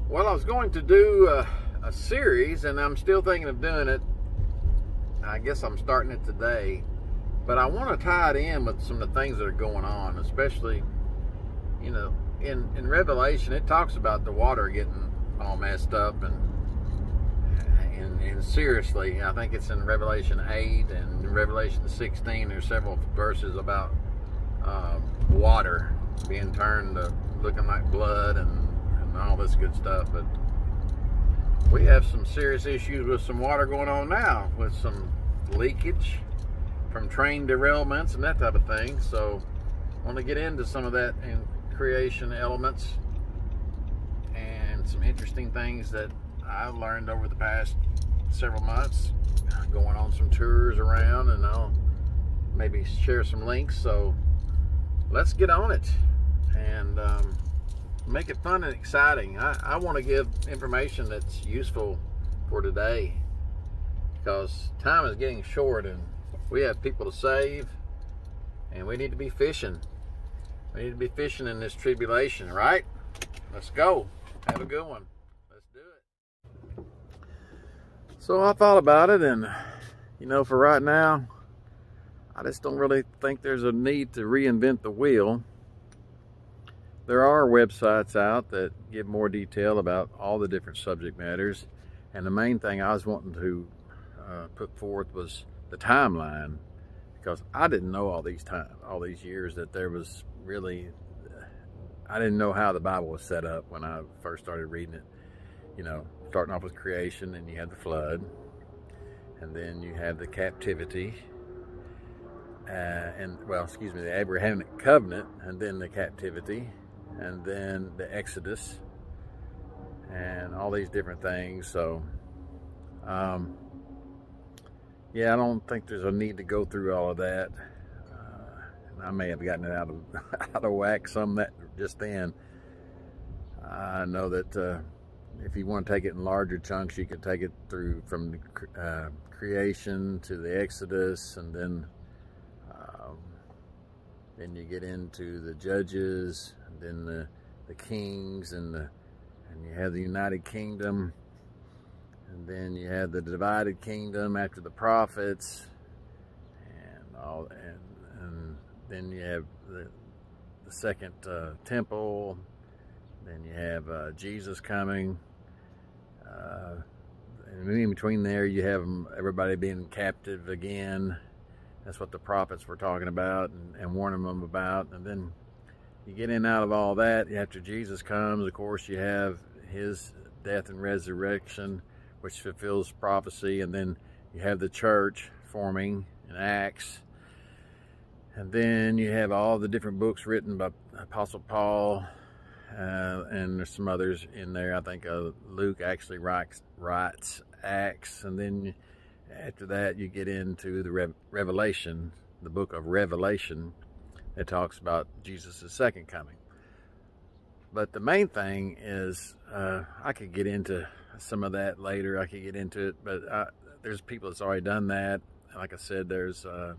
Well, I was going to do a series, and I'm still thinking of doing it. I guess I'm starting it today, but I want to tie it in with some of the things that are going on, especially, you know, in Revelation. It talks about the water getting all messed up, and seriously, I think it's in Revelation 8 and Revelation 16. There's several verses about water being turned to looking like blood and all this good stuff. But we have some serious issues with some water going on now, with some leakage from train derailments and that type of thing. So I want to get into some of that in creation elements and some interesting things that I've learned over the past several months, going on some tours around, and I'll maybe share some links. So let's get on it and make it fun and exciting. I want to give information that's useful for today, because time is getting short and we have people to save, and we need to be fishing. We need to be fishing in this tribulation, right? Let's go. Have a good one. Let's do it. So I thought about it, and you know, for right now, I just don't really think there's a need to reinvent the wheel. There are websites out that give more detail about all the different subject matters, and the main thing I was wanting to put forth was the timeline, because I didn't know all these years that there was really, I didn't know how the Bible was set up when I first started reading it. You know, starting off with creation, and you had the flood, and then you had the captivity, the Abrahamic covenant, and then the captivity, and then the Exodus, and all these different things. So yeah, I don't think there's a need to go through all of that. And I may have gotten it out of whack some that just then. I know that if you want to take it in larger chunks, you could take it through from the creation to the Exodus, and then you get into the Judges, and then the Kings, and you have the United Kingdom, and then you have the divided kingdom after the prophets, and then you have the second temple. Then you have Jesus coming, and in between there you have everybody being captive again. That's what the prophets were talking about and warning them about. And then you get in and out of all that. After Jesus comes, of course, you have his death and resurrection, which fulfills prophecy. And then you have the church forming in Acts. And then you have all the different books written by Apostle Paul, and there's some others in there. I think Luke actually writes Acts. And then after that, you get into the Revelation, the book of Revelation, that talks about Jesus' second coming. But the main thing is, I could get into some of that later. I could get into it, but there's people that's already done that. Like I said, there was a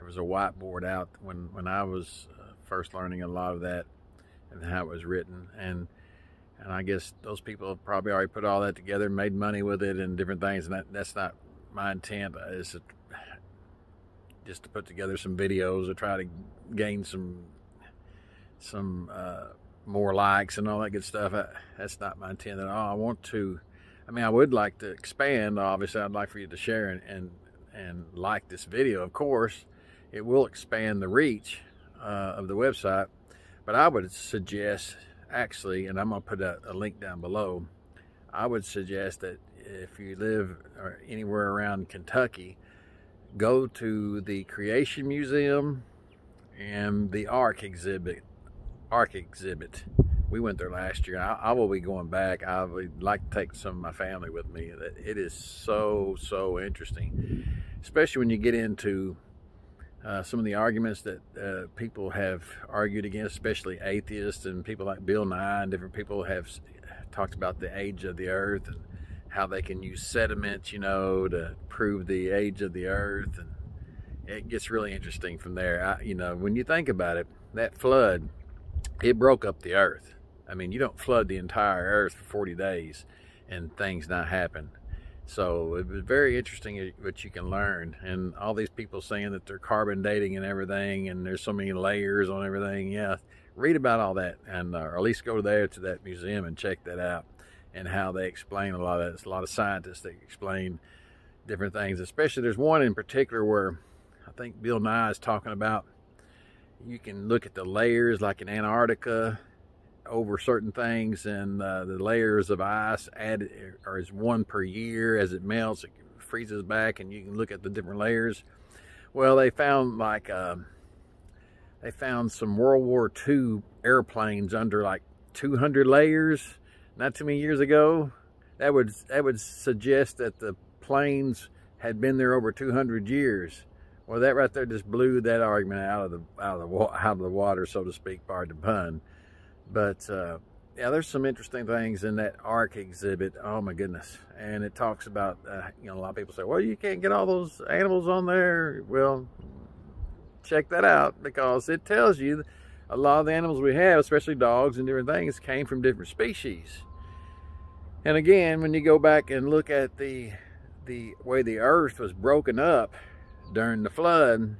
whiteboard out when I was first learning a lot of that and how it was written, and I guess those people have probably already put all that together and made money with it and different things, and that's not my intent. Is just to put together some videos or try to gain some more likes and all that good stuff. That's not my intent at all. I would like to expand. Obviously, I'd like for you to share and like this video. Of course, it will expand the reach of the website, but I would suggest, actually, and I'm going to put a link down below, I would suggest that if you live anywhere around Kentucky, go to the Creation Museum and the Ark exhibit. We went there last year. I will be going back. I would like to take some of my family with me. It is so interesting, especially when you get into some of the arguments that people have argued against, especially atheists and people like Bill Nye, and different people have talked about the age of the earth and how they can use sediment, you know, to prove the age of the earth. And it gets really interesting from there. You know, when you think about it, that flood, it broke up the earth. I mean, you don't flood the entire earth for 40 days and things not happen. So it was very interesting what you can learn. And all these people saying that they're carbon dating and everything, and there's so many layers on everything. Yeah, read about all that, and or at least go there to that museum and check that out, and how they explain a lot of that. It's a lot of scientists that explain different things. Especially there's one in particular where I think Bill Nye is talking about, you can look at the layers like in Antarctica over certain things, and the layers of ice added or is one per year. As it melts, it freezes back, and you can look at the different layers. Well, they found like they found some World War II airplanes under like 200 layers not too many years ago. That would suggest that the planes had been there over 200 years. Well, that right there just blew that argument out of the water, so to speak, pardon the pun. But yeah, there's some interesting things in that Ark exhibit. Oh my goodness! And it talks about you know, a lot of people say, well, you can't get all those animals on there. Well, check that out, because it tells you a lot of the animals we have, especially dogs and different things, came from different species. And again, when you go back and look at the way the earth was broken up during the flood,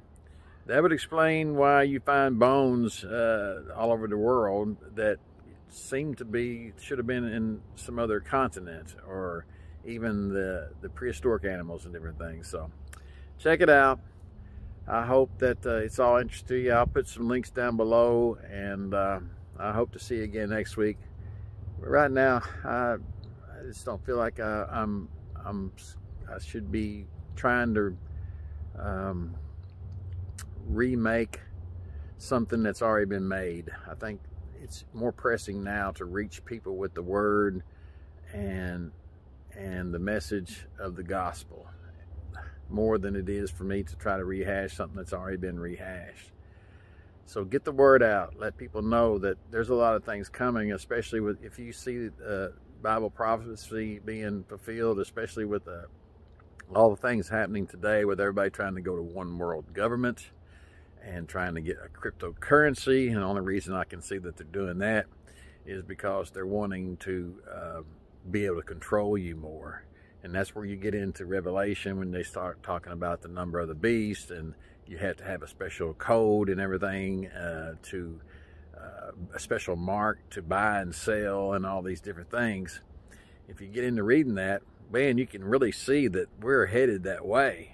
that would explain why you find bones all over the world that seem to be, should have been in some other continent, or even the prehistoric animals and different things. So check it out. I hope that it's all interesting to you. I'll put some links down below, and I hope to see you again next week. But right now, I just don't feel like I should be trying to remake something that's already been made. I think it's more pressing now to reach people with the word and the message of the gospel, more than it is for me to try to rehash something that's already been rehashed. So get the word out. Let people know that there's a lot of things coming, especially with, if you see Bible prophecy being fulfilled, especially with all the things happening today with everybody trying to go to one world government and trying to get a cryptocurrency. And the only reason I can see that they're doing that is because they're wanting to be able to control you more. And that's where you get into Revelation, when they start talking about the number of the beast, and you have to have a special code and everything, to a special mark to buy and sell and all these different things. If you get into reading that, man, you can really see that we're headed that way.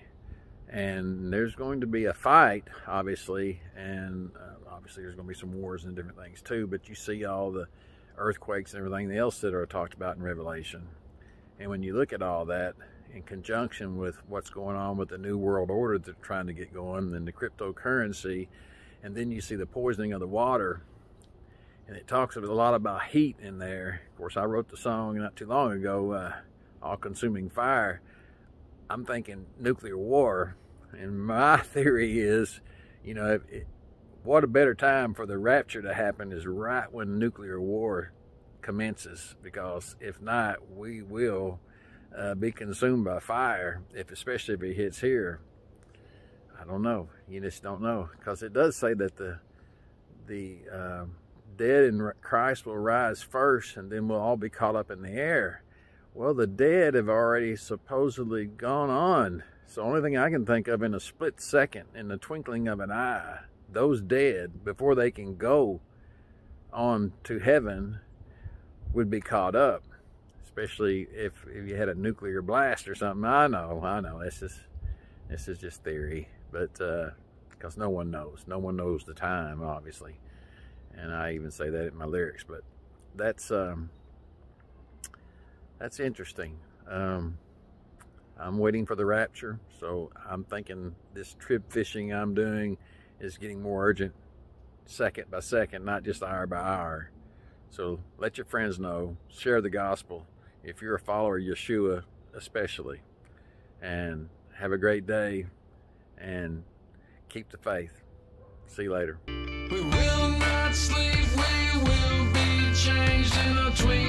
And there's going to be a fight, obviously, and obviously there's going to be some wars and different things too, but you see all the earthquakes and everything else that are talked about in Revelation. And when you look at all that in conjunction with what's going on with the New World Order that they're trying to get going, and the cryptocurrency, and then you see the poisoning of the water, and it talks a lot about heat in there. Of course, I wrote the song not too long ago, All-Consuming Fire. I'm thinking nuclear war, and my theory is, you know, what a better time for the rapture to happen is right when nuclear war commences, because if not, we will be consumed by fire, especially if it hits here. I don't know. You just don't know, because it does say that the dead in Christ will rise first, and then we'll all be caught up in the air. Well, the dead have already supposedly gone on. So the only thing I can think of, in a split second, in the twinkling of an eye, those dead, before they can go on to heaven, would be caught up. Especially if you had a nuclear blast or something. I know. This is just theory. But because no one knows. No one knows the time, obviously. And I even say that in my lyrics. But that's interesting. I'm waiting for the rapture, so I'm thinking this trib fishing I'm doing is getting more urgent, second by second, not just hour by hour. So let your friends know, share the gospel, if you're a follower of Yeshua especially, and have a great day, and keep the faith. See you later. We will not sleep, we will be changed in a twinkling.